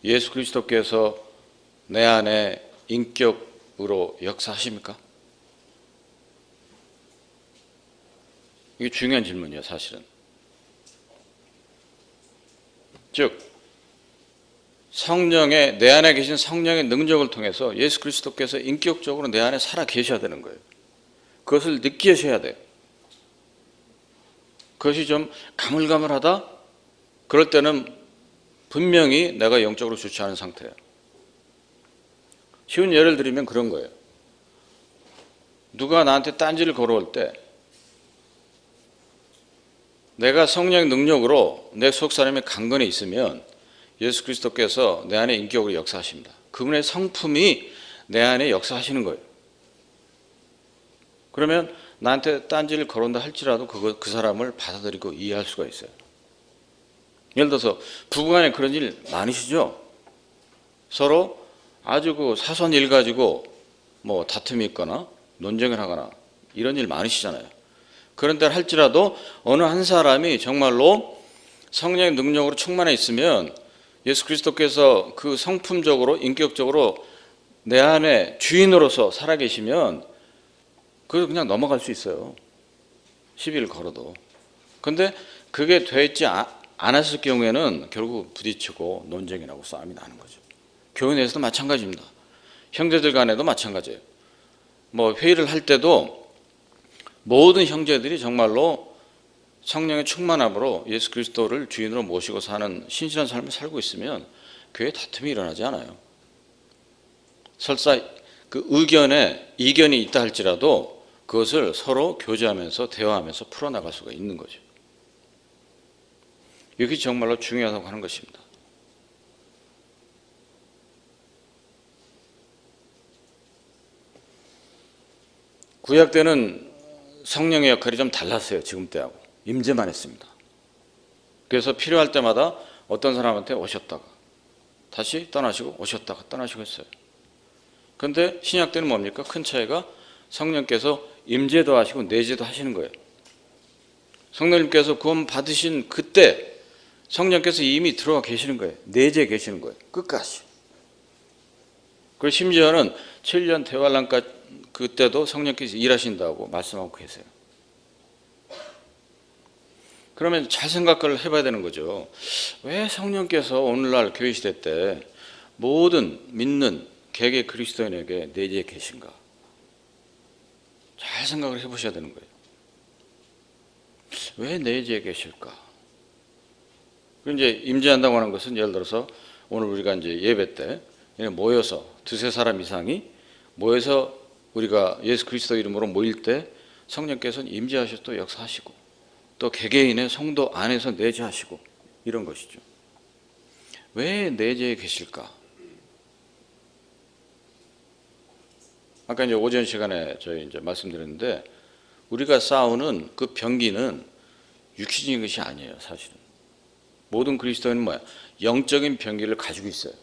예수 그리스도께서 내 안에 인격으로 역사하십니까? 이게 중요한 질문이에요, 사실은. 즉 성령의, 내 안에 계신 성령의 능력을 통해서 예수 그리스도께서 인격적으로 내 안에 살아 계셔야 되는 거예요. 그것을 느끼셔야 돼요. 그것이 좀 가물가물하다? 그럴 때는 분명히 내가 영적으로 좋지 않은 상태예요. 쉬운 예를 들면 그런 거예요. 누가 나한테 딴지를 걸어올 때 내가 성령의 능력으로 내 속사람이 강건해 있으면 예수 그리스도께서 내 안에 인격으로 역사하십니다. 그분의 성품이 내 안에 역사하시는 거예요. 그러면 나한테 딴지를 걸어온다 할지라도 그 사람을 받아들이고 이해할 수가 있어요. 예를 들어서 부부간에 그런 일 많으시죠? 서로 아주 그 사소한 일 가지고 뭐 다툼이 있거나 논쟁을 하거나 이런 일 많으시잖아요. 그런 데 할지라도 어느 한 사람이 정말로 성령의 능력으로 충만해 있으면 예수 그리스도께서 그 성품적으로 인격적으로 내 안에 주인으로서 살아계시면 그걸 그냥 넘어갈 수 있어요. 시비를 걸어도. 근데 그게 되지 않았을 경우에는 결국 부딪히고 논쟁이 나고 싸움이 나는 거죠. 교회 내에서도 마찬가지입니다. 형제들 간에도 마찬가지예요. 뭐 회의를 할 때도 모든 형제들이 정말로 성령의 충만함으로 예수 그리스도를 주인으로 모시고 사는 신실한 삶을 살고 있으면 교회에 다툼이 일어나지 않아요. 설사 그 이견이 있다 할지라도 그것을 서로 교제하면서 대화하면서 풀어나갈 수가 있는 거죠. 이게 정말로 중요하다고 하는 것입니다. 구약 때는 성령의 역할이 좀 달랐어요. 지금 때하고. 임재만 했습니다. 그래서 필요할 때마다 어떤 사람한테 오셨다가 다시 떠나시고 오셨다가 떠나시고 했어요. 그런데 신약 때는 뭡니까? 큰 차이가 성령께서 임재도 하시고 내재도 하시는 거예요. 성령님께서 구원 받으신 그때 성령께서 이미 들어와 계시는 거예요. 내재해 계시는 거예요. 끝까지. 그리고 심지어는 7년 대환란까지 그때도 성령께서 일하신다고 말씀하고 계세요. 그러면 잘 생각을 해봐야 되는 거죠. 왜 성령께서 오늘날 교회 시대 때 모든 믿는 개개 그리스도인에게 내재해 계신가? 잘 생각을 해보셔야 되는 거예요. 왜 내재해 계실까? 이제 임재한다고 하는 것은 예를 들어서 오늘 우리가 이제 예배 때 모여서 두세 사람 이상이 모여서 우리가 예수 그리스도 이름으로 모일 때 성령께서는 임재하셔서 또 역사하시고 또 개개인의 성도 안에서 내재하시고 이런 것이죠. 왜 내재해 계실까? 아까 이제 오전 시간에 저희 이제 말씀드렸는데 우리가 싸우는 그 병기는 육신적인 것이 아니에요, 사실은. 모든 그리스도인은 뭐야? 영적인 병기를 가지고 있어요.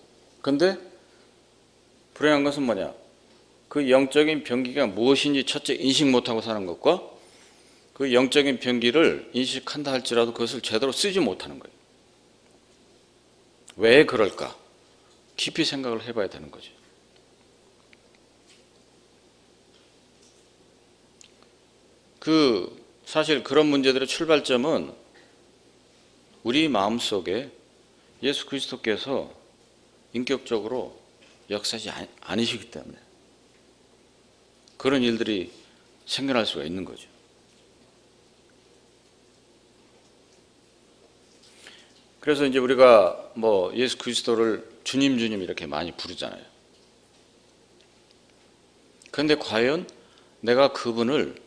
그런데 불행한 것은 뭐냐? 그 영적인 병기가 무엇인지 첫째 인식 못하고 사는 것과 그 영적인 병기를 인식한다 할지라도 그것을 제대로 쓰지 못하는 거예요. 왜 그럴까? 깊이 생각을 해봐야 되는 거죠. 사실 그런 문제들의 출발점은 우리 마음속에 예수 그리스도께서 인격적으로 역사하지 않으시기 때문에 그런 일들이 생겨날 수가 있는 거죠. 그래서 이제 우리가 예수 그리스도를 주님 주님 이렇게 많이 부르잖아요. 그런데 과연 내가 그분을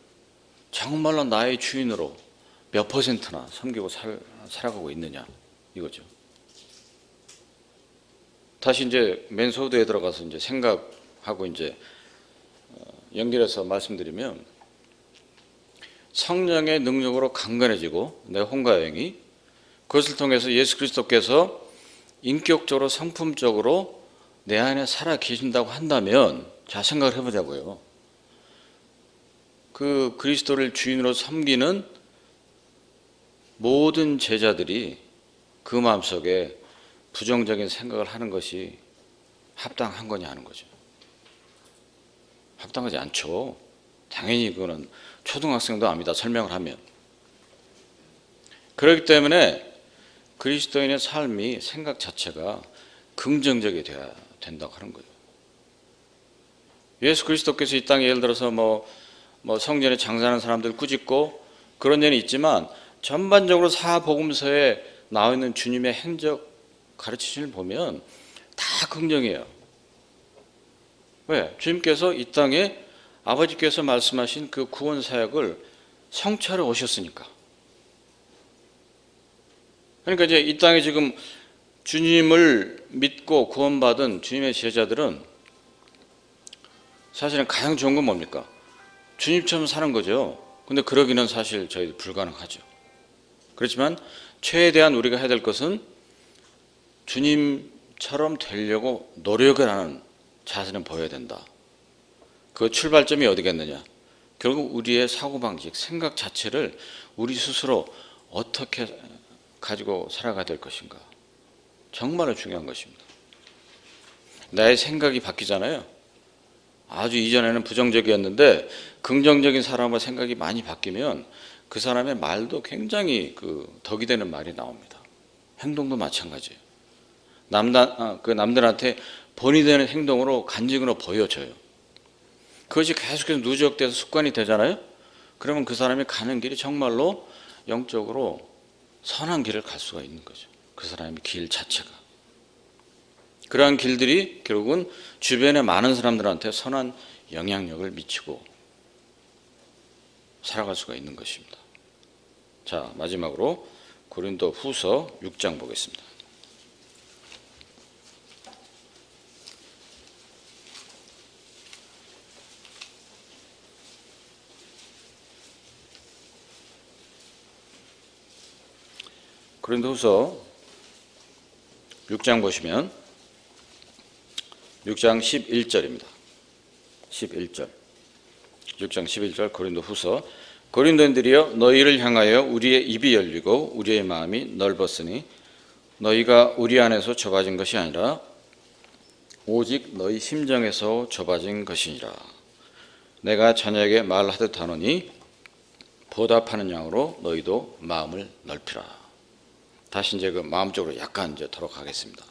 정말로 나의 주인으로 몇 퍼센트나 섬기고 살아가고 있느냐 이거죠. 다시 이제 맨 소도에 들어가서 이제 생각하고 이제 연결해서 말씀드리면, 성령의 능력으로 강건해지고 내 혼과 영이, 그것을 통해서 예수 그리스도께서 인격적으로 성품적으로 내 안에 살아 계신다고 한다면, 자 생각을 해보자고요. 그 그리스도를 주인으로 섬기는 모든 제자들이 그 마음속에 부정적인 생각을 하는 것이 합당한 거냐 하는 거죠. 합당하지 않죠. 당연히 그거는 초등학생도 압니다. 설명을 하면. 그렇기 때문에 그리스도인의 삶이 생각 자체가 긍정적이 돼야 된다고 하는 거예요. 예수 그리스도께서 이 땅에 예를 들어서 성전에 장사하는 사람들 꾸짖고 그런 일이 있지만, 전반적으로 사복음서에 나와 있는 주님의 행적 가르치심을 보면 다 긍정이에요. 왜? 주님께서 이 땅에 아버지께서 말씀하신 그 구원 사역을 성취하러 오셨으니까. 그러니까 이제 이 땅에 지금 주님을 믿고 구원받은 주님의 제자들은 사실은 가장 좋은 건 뭡니까? 주님처럼 사는 거죠. 근데 그러기는 사실 저희 불가능하죠. 그렇지만 최대한 우리가 해야 될 것은 주님처럼 되려고 노력을 하는 자세는 보여야 된다. 그 출발점이 어디겠느냐? 결국 우리의 사고방식, 생각 자체를 우리 스스로 어떻게 가지고 살아가야 될 것인가. 정말로 중요한 것입니다. 나의 생각이 바뀌잖아요. 아주 이전에는 부정적이었는데 긍정적인 사람의 생각이 많이 바뀌면 그 사람의 말도 굉장히 덕이 되는 말이 나옵니다. 행동도 마찬가지예요. 남들한테 본이 되는 행동으로 간직으로 보여져요. 그것이 계속해서 누적돼서 습관이 되잖아요. 그러면 그 사람이 가는 길이 정말로 영적으로 선한 길을 갈 수가 있는 거죠. 그 사람의 길 자체가. 그러한 길들이 결국은 주변의 많은 사람들한테 선한 영향력을 미치고 살아갈 수가 있는 것입니다. 자, 마지막으로 고린도 후서 6장 보겠습니다. 고린도후서 6장 보시면 6장 11절입니다. 11절. 6장 11절 고린도후서. 고린도인들이여, 너희를 향하여 우리의 입이 열리고 우리의 마음이 넓었으니 너희가 우리 안에서 좁아진 것이 아니라 오직 너희 심정에서 좁아진 것이니라. 내가 저녁에 말하듯 하노니 보답하는 양으로 너희도 마음을 넓히라. 다시 이제 그 마음적으로 약간 이제 돌아가겠습니다.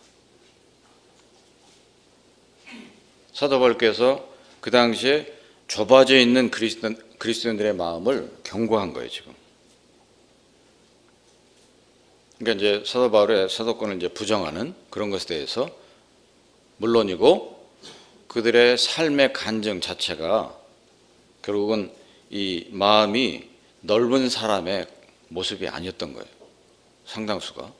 사도 바울께서 그 당시에 좁아져 있는 그리스도인들의 마음을 경고한 거예요, 지금. 그러니까 이제 사도 바울의 사도권을 이제 부정하는 그런 것에 대해서 물론이고, 그들의 삶의 간증 자체가 결국은 이 마음이 넓은 사람의 모습이 아니었던 거예요. 상당수가.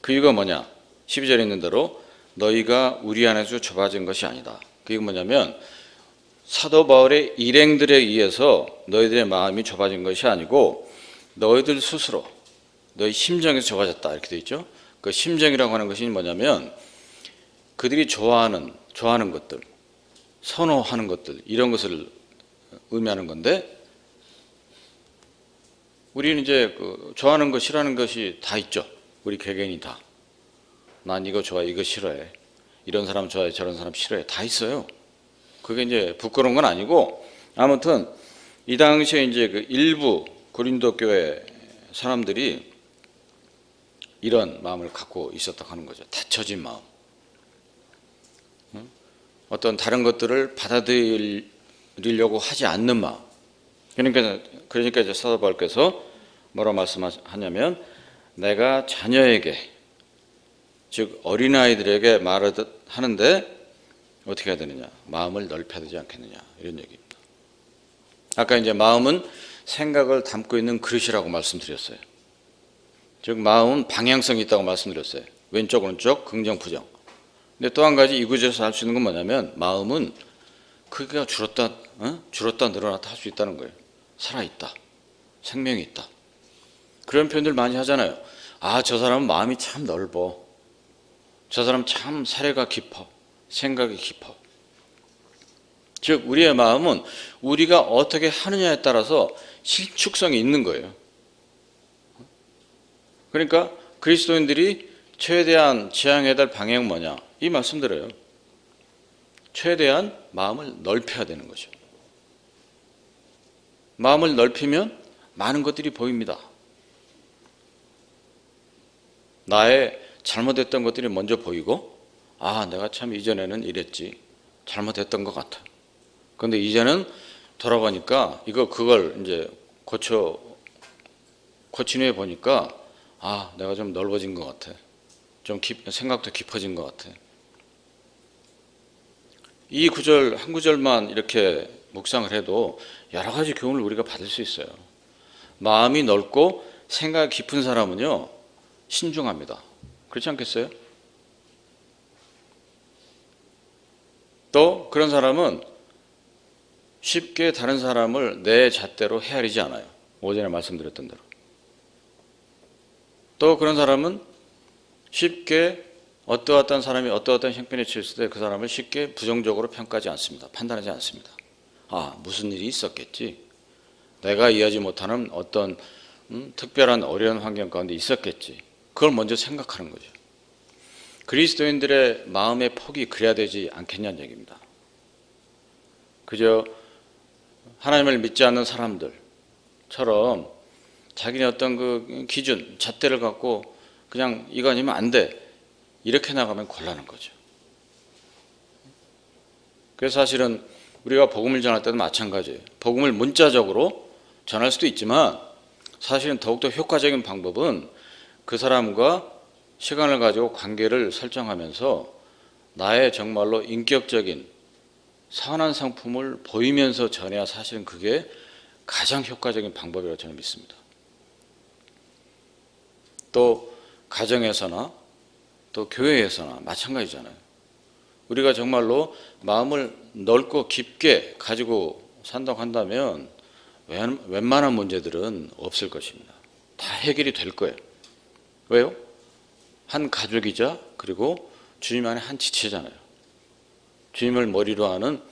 그 이유가 뭐냐? 12절에 있는 대로 너희가 우리 안에서 좁아진 것이 아니다. 그게 뭐냐면 사도 바울의 일행들에 의해서 너희들의 마음이 좁아진 것이 아니고 너희들 스스로 너희 심정에서 좁아졌다 이렇게 되어 있죠. 그 심정이라고 하는 것이 뭐냐면 그들이 좋아하는 것들, 선호하는 것들, 이런 것을 의미하는 건데, 우리는 이제 좋아하는 것, 싫어하는 것이 다 있죠. 우리 개개인이 다. 난 이거 좋아해, 이거 싫어해. 이런 사람 좋아해, 저런 사람 싫어해. 다 있어요. 그게 이제 부끄러운 건 아니고, 아무튼 이 당시에 이제 그 일부 고린도 교회 사람들이 이런 마음을 갖고 있었다고 하는 거죠. 닫혀진 마음. 어떤 다른 것들을 받아들이려고 하지 않는 마음. 그러니까 이제 사도 바울께서 뭐라고 말씀하냐면, 내가 자녀에게, 즉 어린아이들에게 말을 하는데 어떻게 해야 되느냐? 마음을 넓혀야 되지 않겠느냐? 이런 얘기입니다. 아까 이제 마음은 생각을 담고 있는 그릇이라고 말씀드렸어요. 즉 마음은 방향성이 있다고 말씀드렸어요. 왼쪽 오른쪽 긍정 부정. 근데 또 한 가지 이 구절에서 알 수 있는 건 뭐냐면, 마음은 크기가 줄었다 늘어났다 할 수 있다는 거예요. 살아있다, 생명이 있다. 그런 표현들 많이 하잖아요. 아, 저 사람은 마음이 참 넓어, 저 사람 참 사려가 깊어, 생각이 깊어. 즉 우리의 마음은 우리가 어떻게 하느냐에 따라서 실축성이 있는 거예요. 그러니까 그리스도인들이 최대한 지향해야 될 방향은 뭐냐? 이 말씀드려요. 최대한 마음을 넓혀야 되는 거죠. 마음을 넓히면 많은 것들이 보입니다. 나의 잘못했던 것들이 먼저 보이고, 아, 내가 참 이전에는 이랬지, 잘못했던 것 같아. 그런데 이제는 돌아보니까 그걸 이제 고친 후에 보니까, 아, 내가 좀 넓어진 것 같아. 좀 생각도 깊어진 것 같아. 이 구절 한 구절만 이렇게 묵상을 해도 여러 가지 교훈을 우리가 받을 수 있어요. 마음이 넓고 생각이 깊은 사람은요, 신중합니다. 그렇지 않겠어요? 또 그런 사람은 쉽게 다른 사람을 내 잣대로 헤아리지 않아요. 오전에 말씀드렸던 대로. 또 그런 사람은 쉽게 어떠한 사람이 어떠한 형편에 처했을 때 그 사람을 쉽게 부정적으로 평가하지 않습니다. 판단하지 않습니다. 아, 무슨 일이 있었겠지, 내가 이해하지 못하는 어떤 특별한 어려운 환경 가운데 있었겠지, 그걸 먼저 생각하는 거죠. 그리스도인들의 마음의 폭이 그래야 되지 않겠냐는 얘기입니다. 그저 하나님을 믿지 않는 사람들처럼 자기네 어떤 그 기준, 잣대를 갖고 그냥 이거 아니면 안 돼, 이렇게 나가면 곤란한 거죠. 그래서 사실은 우리가 복음을 전할 때도 마찬가지예요. 복음을 문자적으로 전할 수도 있지만 사실은 더욱더 효과적인 방법은 그 사람과 시간을 가지고 관계를 설정하면서 나의 정말로 인격적인 선한 상품을 보이면서 전해야 사실은 그게 가장 효과적인 방법이라고 저는 믿습니다. 또 가정에서나 또 교회에서나 마찬가지잖아요. 우리가 정말로 마음을 넓고 깊게 가지고 산다고 한다면 웬만한 문제들은 없을 것입니다. 다 해결이 될 거예요. 왜요? 한 가족이자 그리고 주님 안에 한 지체잖아요. 주님을 머리로 하는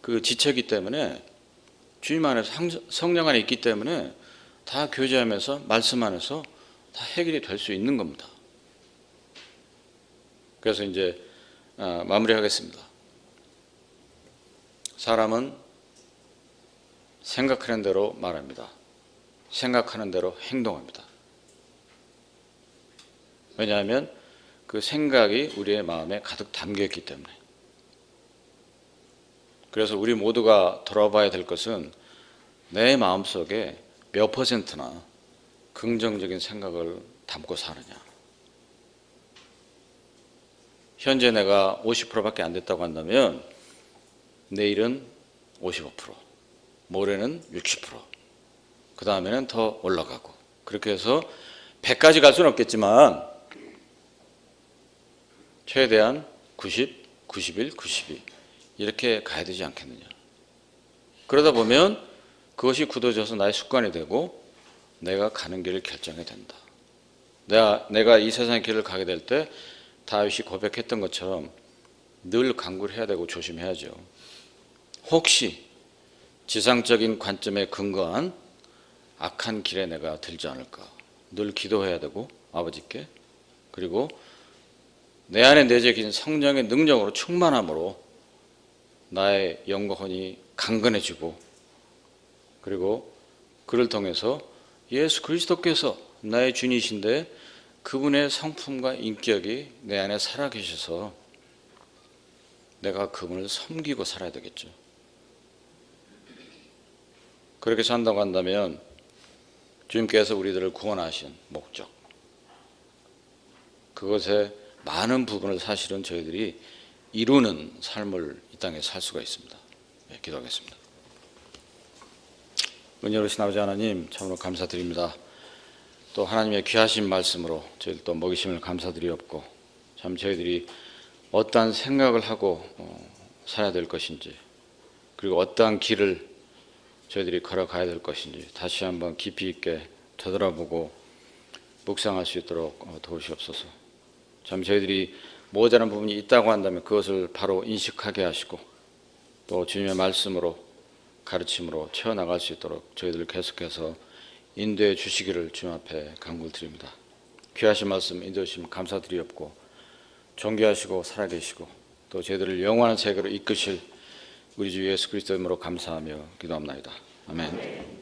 그 지체이기 때문에, 주님 안에서 성령 안에 있기 때문에 다 교제하면서 말씀 안에서 다 해결이 될 수 있는 겁니다. 그래서 이제 마무리하겠습니다. 사람은 생각하는 대로 말합니다. 생각하는 대로 행동합니다. 왜냐하면 그 생각이 우리의 마음에 가득 담겨 있기 때문에. 그래서 우리 모두가 돌아봐야 될 것은 내 마음속에 몇 퍼센트나 긍정적인 생각을 담고 사느냐. 현재 내가 50%밖에 안 됐다고 한다면 내일은 55%, 모레는 60%, 그 다음에는 더 올라가고, 그렇게 해서 100까지 갈 수는 없겠지만 최대한 90, 91, 92 이렇게 가야 되지 않겠느냐. 그러다 보면 그것이 굳어져서 나의 습관이 되고 내가 가는 길을 결정해야 된다. 내가 이 세상의 길을 가게 될 때 다윗이 고백했던 것처럼 늘 간구를 해야 되고 조심해야죠. 혹시 지상적인 관점에 근거한 악한 길에 내가 들지 않을까. 늘 기도해야 되고 아버지께, 그리고 내 안에 내재긴 성령의 능력으로 충만함으로 나의 영과 혼이 강건해지고 그리고 그를 통해서 예수 그리스도께서 나의 주님이신데 그분의 성품과 인격이 내 안에 살아계셔서 내가 그분을 섬기고 살아야 되겠죠. 그렇게 산다고 한다면 주님께서 우리들을 구원하신 목적, 그것의 많은 부분을 사실은 저희들이 이루는 삶을 이 땅에 살 수가 있습니다. 네, 기도하겠습니다. 은혜로우신 아버지 하나님, 참으로 감사드립니다. 또 하나님의 귀하신 말씀으로 저희들 또 먹이심을 감사드리옵고, 참 저희들이 어떠한 생각을 하고 살아야 될 것인지, 그리고 어떠한 길을 저희들이 걸어가야 될 것인지 다시 한번 깊이 있게 되돌아보고 묵상할 수 있도록 도우시옵소서. 참 저희들이 모자란 부분이 있다고 한다면 그것을 바로 인식하게 하시고, 또 주님의 말씀으로 가르침으로 채워나갈 수 있도록 저희들을 계속해서 인도해 주시기를 주님 앞에 간구드립니다. 귀하신 말씀 인도해 주시면 감사드리옵고, 존귀하시고 살아계시고 또 저희들을 영원한 세계로 이끄실 우리 주 예수 그리스도 이름으로 감사하며 기도합나이다. 아멘.